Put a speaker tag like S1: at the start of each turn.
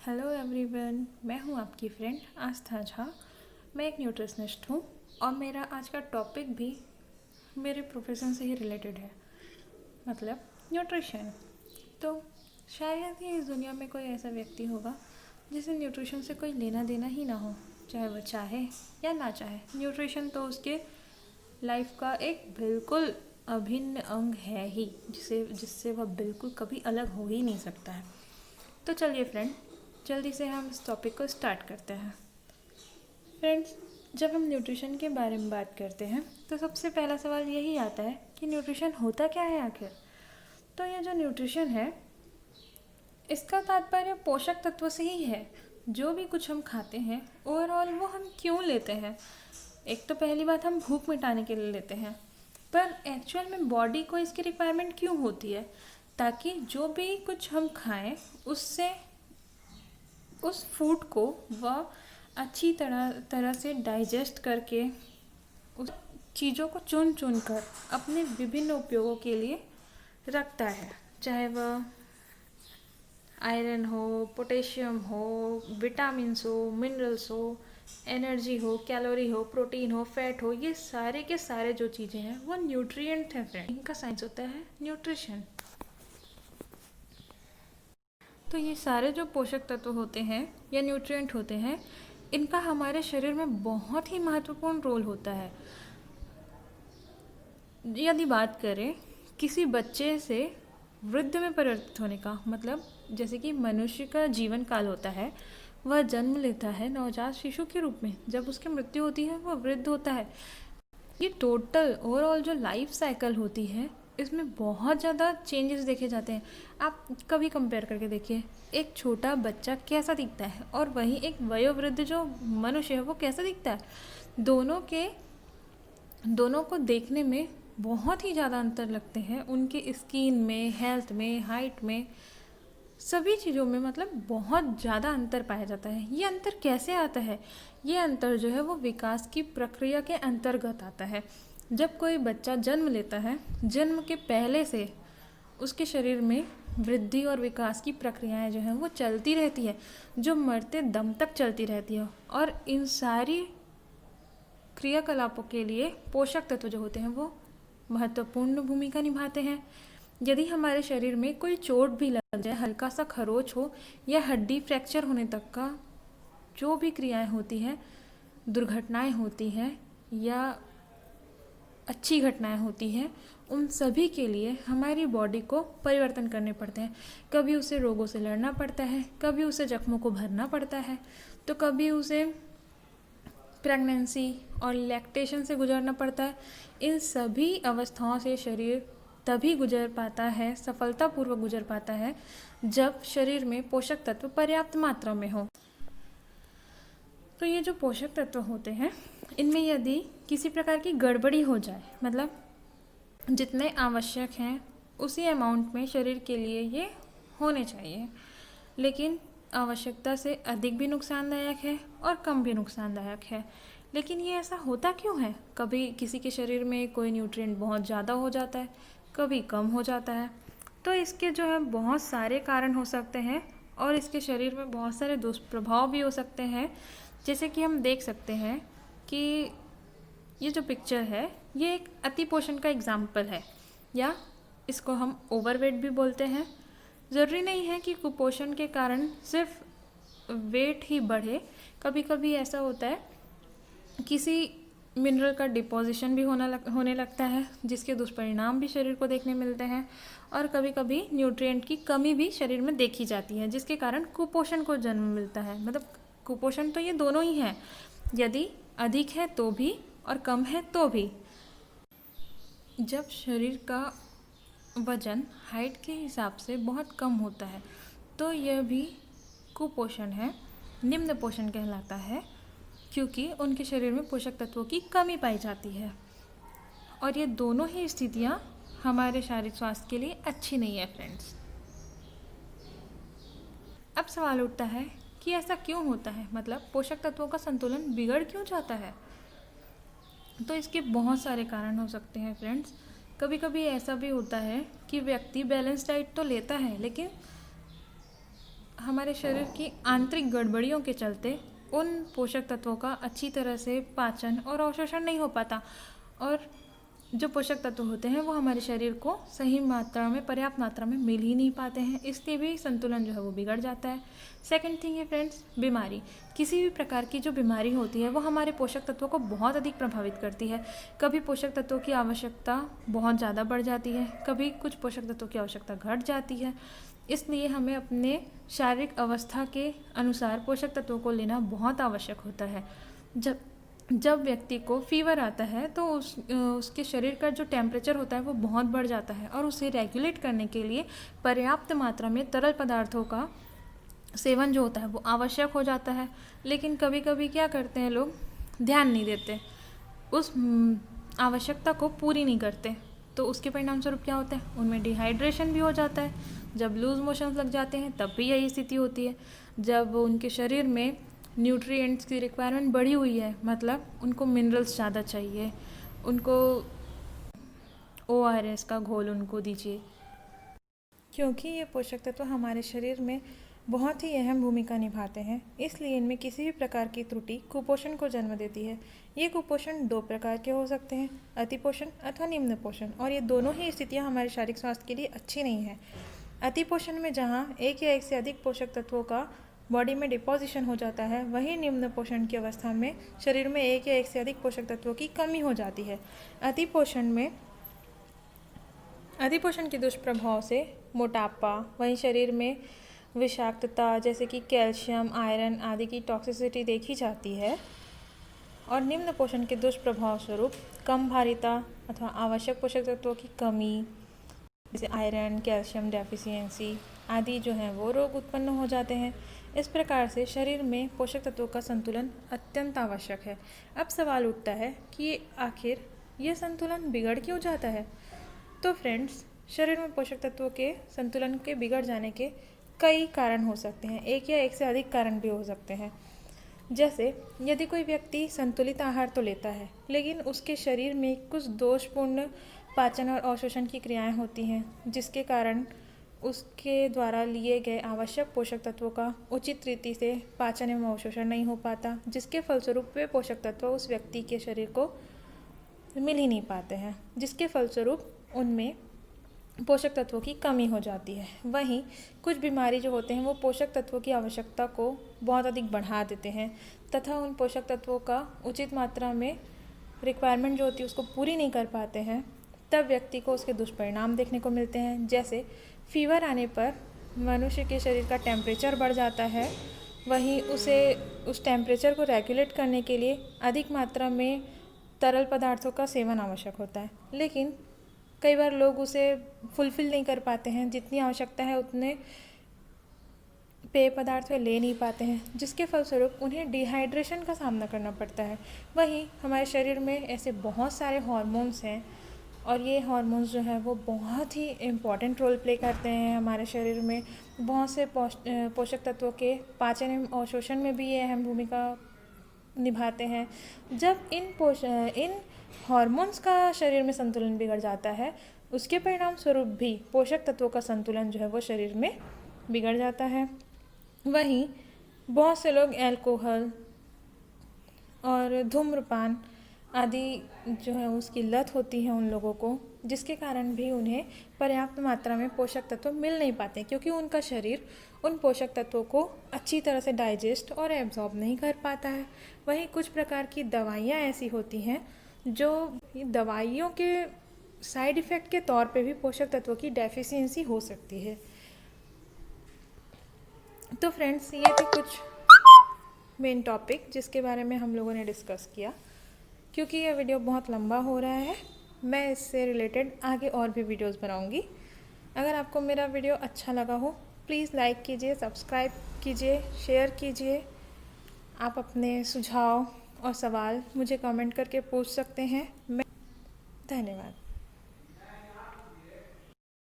S1: Hello everyone, मैं हूं आपकी फ्रेंड आस्था झा। मैं एक न्यूट्रिशनिस्ट हूं और मेरा आज का टॉपिक भी मेरे प्रोफेशन से ही रिलेटेड है, मतलब न्यूट्रिशन। तो शायद ही इस दुनिया में कोई ऐसा व्यक्ति होगा जिसे न्यूट्रिशन से कोई लेना देना ही ना हो, चाहे वह चाहे या ना चाहे। न्यूट्रिशन तो उसके लाइफ का एक बिल्कुल अभिन्न अंग है ही, जिससे वह बिल्कुल कभी अलग हो ही नहीं सकता है। तो चलिए फ्रेंड, जल्दी से हम इस टॉपिक को स्टार्ट करते हैं। फ्रेंड्स, जब हम न्यूट्रिशन के बारे में बात करते हैं तो सबसे पहला सवाल यही आता है कि न्यूट्रिशन होता क्या है आखिर। तो ये जो न्यूट्रिशन है, इसका तात्पर्य पोषक तत्व से ही है। जो भी कुछ हम खाते हैं ओवरऑल वो हम क्यों लेते हैं। एक तो पहली बात, हम भूख मिटाने के लिए लेते हैं, पर एक्चुअल में बॉडी को इसकी रिक्वायरमेंट क्यों होती है, ताकि जो भी कुछ हम खाएं उससे उस फूड को वह अच्छी तरह से डाइजेस्ट करके उस चीज़ों को चुन चुन कर अपने विभिन्न उपयोगों के लिए रखता है। चाहे वह आयरन हो, पोटेशियम हो, विटामिन्स हो, मिनरल्स हो, एनर्जी हो, कैलोरी हो, प्रोटीन हो, फैट हो, ये सारे के सारे जो चीज़ें हैं वो न्यूट्रिएंट हैं फ्रेंड। इनका साइंस होता है न्यूट्रिशन। तो ये सारे जो पोषक तत्व होते हैं या न्यूट्रिएंट होते हैं, इनका हमारे शरीर में बहुत ही महत्वपूर्ण रोल होता है। यदि बात करें किसी बच्चे से वृद्ध में परिवर्तित होने का, मतलब जैसे कि मनुष्य का जीवन काल होता है, वह जन्म लेता है नवजात शिशु के रूप में, जब उसकी मृत्यु होती है वह वृद्ध होता है। ये टोटल ओवरऑल जो लाइफ साइकिल होती है, इसमें बहुत ज़्यादा चेंजेस देखे जाते हैं। आप कभी कंपेयर करके देखिए, एक छोटा बच्चा कैसा दिखता है और वहीं एक वयोवृद्ध जो मनुष्य है वो कैसा दिखता है। दोनों को देखने में बहुत ही ज़्यादा अंतर लगते हैं, उनके स्किन में, हेल्थ में, हाइट में, सभी चीज़ों में मतलब बहुत ज़्यादा अंतर पाया जाता है। ये अंतर कैसे आता है? ये अंतर जो है वो विकास की प्रक्रिया के अंतर्गत आता है। जब कोई बच्चा जन्म लेता है, जन्म के पहले से उसके शरीर में वृद्धि और विकास की प्रक्रियाएं जो हैं वो चलती रहती है, जो मरते दम तक चलती रहती है। और इन सारी क्रियाकलापों के लिए पोषक तत्व जो होते हैं वो महत्वपूर्ण भूमिका निभाते हैं। यदि हमारे शरीर में कोई चोट भी लग जाए, हल्का सा खरोच हो या हड्डी फ्रैक्चर होने तक का जो भी क्रियाएं होती हैं, दुर्घटनाएं होती हैं या अच्छी घटनाएं होती हैं, उन सभी के लिए हमारी बॉडी को परिवर्तन करने पड़ते हैं। कभी उसे रोगों से लड़ना पड़ता है, कभी उसे जख्मों को भरना पड़ता है, तो कभी उसे प्रेगनेंसी और लैक्टेशन से गुजरना पड़ता है। इन सभी अवस्थाओं से शरीर तभी गुजर पाता है, सफलतापूर्वक गुजर पाता है, जब शरीर में पोषक तत्व पर्याप्त मात्रा में हो। तो ये जो पोषक तत्व होते हैं, इनमें यदि किसी प्रकार की गड़बड़ी हो जाए, मतलब जितने आवश्यक हैं उसी अमाउंट में शरीर के लिए ये होने चाहिए, लेकिन आवश्यकता से अधिक भी नुकसानदायक है और कम भी नुकसानदायक है। लेकिन ये ऐसा होता क्यों है? कभी किसी के शरीर में कोई न्यूट्रिएंट बहुत ज़्यादा हो जाता है, कभी कम हो जाता है। तो इसके जो है बहुत सारे कारण हो सकते हैं और इसके शरीर में बहुत सारे दुष्प्रभाव भी हो सकते हैं। जैसे कि हम देख सकते हैं कि ये जो पिक्चर है ये एक अति पोषण का एग्जाम्पल है, या इसको हम ओवरवेट भी बोलते हैं। ज़रूरी नहीं है कि कुपोषण के कारण सिर्फ वेट ही बढ़े। कभी कभी ऐसा होता है किसी मिनरल का डिपोजिशन भी होने लगता है, जिसके दुष्परिणाम भी शरीर को देखने मिलते हैं। और कभी कभी न्यूट्रिएंट की कमी भी शरीर में देखी जाती है, जिसके कारण कुपोषण को जन्म मिलता है। मतलब कुपोषण तो ये दोनों ही हैं, यदि अधिक है तो भी और कम है तो भी। जब शरीर का वजन हाइट के हिसाब से बहुत कम होता है तो यह भी कुपोषण है, निम्न पोषण कहलाता है, क्योंकि उनके शरीर में पोषक तत्वों की कमी पाई जाती है। और ये दोनों ही स्थितियाँ हमारे शारीरिक स्वास्थ्य के लिए अच्छी नहीं है फ्रेंड्स। अब सवाल उठता है कि ऐसा क्यों होता है, मतलब पोषक तत्वों का संतुलन बिगड़ क्यों जाता है? तो इसके बहुत सारे कारण हो सकते हैं फ्रेंड्स। कभी कभी ऐसा भी होता है कि व्यक्ति बैलेंस डाइट तो लेता है, लेकिन हमारे शरीर की आंतरिक गड़बड़ियों के चलते उन पोषक तत्वों का अच्छी तरह से पाचन और अवशोषण नहीं हो पाता, और जो पोषक तत्व होते हैं वो हमारे शरीर को सही मात्रा में, पर्याप्त मात्रा में मिल ही नहीं पाते हैं, इसलिए भी संतुलन जो है वो बिगड़ जाता है। सेकंड थिंग है फ्रेंड्स, बीमारी। किसी भी प्रकार की जो बीमारी होती है वो हमारे पोषक तत्वों को बहुत अधिक प्रभावित करती है। कभी पोषक तत्वों की आवश्यकता बहुत ज़्यादा बढ़ जाती है, कभी कुछ पोषक तत्वों की आवश्यकता घट जाती है। इसलिए हमें अपने शारीरिक अवस्था के अनुसार पोषक तत्वों को लेना बहुत आवश्यक होता है। जब व्यक्ति को फीवर आता है तो उसके शरीर का जो टेम्परेचर होता है वो बहुत बढ़ जाता है, और उसे रेगुलेट करने के लिए पर्याप्त मात्रा में तरल पदार्थों का सेवन जो होता है वो आवश्यक हो जाता है। लेकिन कभी कभी क्या करते हैं लोग, ध्यान नहीं देते, उस आवश्यकता को पूरी नहीं करते, तो उसके परिणाम स्वरूप क्या होता है, उनमें डिहाइड्रेशन भी हो जाता है। जब लूज मोशंस लग जाते हैं तब भी यही स्थिति होती है। जब उनके शरीर में न्यूट्रिएंट्स की रिक्वायरमेंट बढ़ी हुई है, मतलब उनको मिनरल्स ज़्यादा चाहिए, उनको ORS का घोल उनको दीजिए, क्योंकि ये पोषक तत्व हमारे शरीर में बहुत ही अहम भूमिका निभाते हैं। इसलिए इनमें किसी भी प्रकार की त्रुटि कुपोषण को जन्म देती है। ये कुपोषण 2 प्रकार के हो सकते हैं, अतिपोषण अथवा निम्न पोषण, और ये दोनों ही स्थितियाँ हमारे शारीरिक स्वास्थ्य के लिए अच्छी नहीं है। अतिपोषण में जहाँ एक या एक से अधिक पोषक तत्वों का बॉडी में डिपोजिशन हो जाता है, वहीं निम्न पोषण की अवस्था में शरीर में एक या एक से अधिक पोषक तत्वों की कमी हो जाती है। अतिपोषण के दुष्प्रभाव से मोटापा, वहीं शरीर में विषाक्तता जैसे कि कैल्शियम, आयरन आदि की टॉक्सिसिटी देखी जाती है, और निम्न पोषण के दुष्प्रभाव स्वरूप कम भारीता अथवा आवश्यक पोषक तत्वों की कमी जैसे आयरन, कैल्शियम डेफिशिएंसी आदि जो हैं वो रोग उत्पन्न हो जाते हैं। इस प्रकार से शरीर में पोषक तत्वों का संतुलन अत्यंत आवश्यक है। अब सवाल उठता है कि आखिर ये संतुलन बिगड़ क्यों जाता है? तो फ्रेंड्स, शरीर में पोषक तत्वों के संतुलन के बिगड़ जाने के कई कारण हो सकते हैं, एक या एक से अधिक कारण भी हो सकते हैं। जैसे यदि कोई व्यक्ति संतुलित आहार तो लेता है, लेकिन उसके शरीर में कुछ दोषपूर्ण पाचन और अवशोषण की क्रियाएं होती हैं, जिसके कारण उसके द्वारा लिए गए आवश्यक पोषक तत्वों का उचित रीति से पाचन एवं अवशोषण नहीं हो पाता, जिसके फलस्वरूप वे पोषक तत्व उस व्यक्ति के शरीर को मिल ही नहीं पाते हैं, जिसके फलस्वरूप उनमें पोषक तत्वों की कमी हो जाती है। वहीं कुछ बीमारी जो होते हैं वो पोषक तत्वों की आवश्यकता को बहुत अधिक बढ़ा देते हैं तथा उन पोषक तत्वों का उचित मात्रा में रिक्वायरमेंट जो होती है उसको पूरी नहीं कर पाते हैं। तब व्यक्ति को उसके दुष्परिणाम देखने को मिलते हैं, जैसे फीवर आने पर मनुष्य के शरीर का टेम्परेचर बढ़ जाता है। वहीं उसे उस टेम्परेचर को रेगुलेट करने के लिए अधिक मात्रा में तरल पदार्थों का सेवन आवश्यक होता है, लेकिन कई बार लोग उसे फुलफिल नहीं कर पाते हैं, जितनी आवश्यकता है उतने पेय पदार्थ वे ले नहीं पाते हैं, जिसके फलस्वरूप उन्हें डिहाइड्रेशन का सामना करना पड़ता है। वहीं हमारे शरीर में ऐसे बहुत सारे हार्मोन्स हैं, और ये हार्मोन्स जो है वो बहुत ही इम्पॉर्टेंट रोल प्ले करते हैं हमारे शरीर में। बहुत से पोषक तत्वों के पाचन एवं अवशोषण में भी ये अहम भूमिका निभाते हैं। जब इन हार्मोन्स का शरीर में संतुलन बिगड़ जाता है, उसके परिणाम स्वरूप भी पोषक तत्वों का संतुलन जो है वो शरीर में बिगड़ जाता है। वहीं बहुत से लोग अल्कोहल और धूम्रपान आदि जो है उसकी लत होती है उन लोगों को, जिसके कारण भी उन्हें पर्याप्त मात्रा में पोषक तत्व मिल नहीं पाते, क्योंकि उनका शरीर उन पोषक तत्वों को अच्छी तरह से डाइजेस्ट और एब्जॉर्ब नहीं कर पाता है। वहीं कुछ प्रकार की दवाइयाँ ऐसी होती हैं जो दवाइयों के साइड इफ़ेक्ट के तौर पे भी पोषक तत्वों की डेफिशिएंसी हो सकती है। तो फ्रेंड्स, ये थे कुछ मेन टॉपिक जिसके बारे में हम लोगों ने डिस्कस किया। क्योंकि यह वीडियो बहुत लंबा हो रहा है, मैं इससे रिलेटेड आगे और भी वीडियोस बनाऊंगी। अगर आपको मेरा वीडियो अच्छा लगा हो, प्लीज़ लाइक कीजिए, सब्सक्राइब कीजिए, शेयर कीजिए। आप अपने सुझाव और सवाल मुझे कमेंट करके पूछ सकते हैं। धन्यवाद।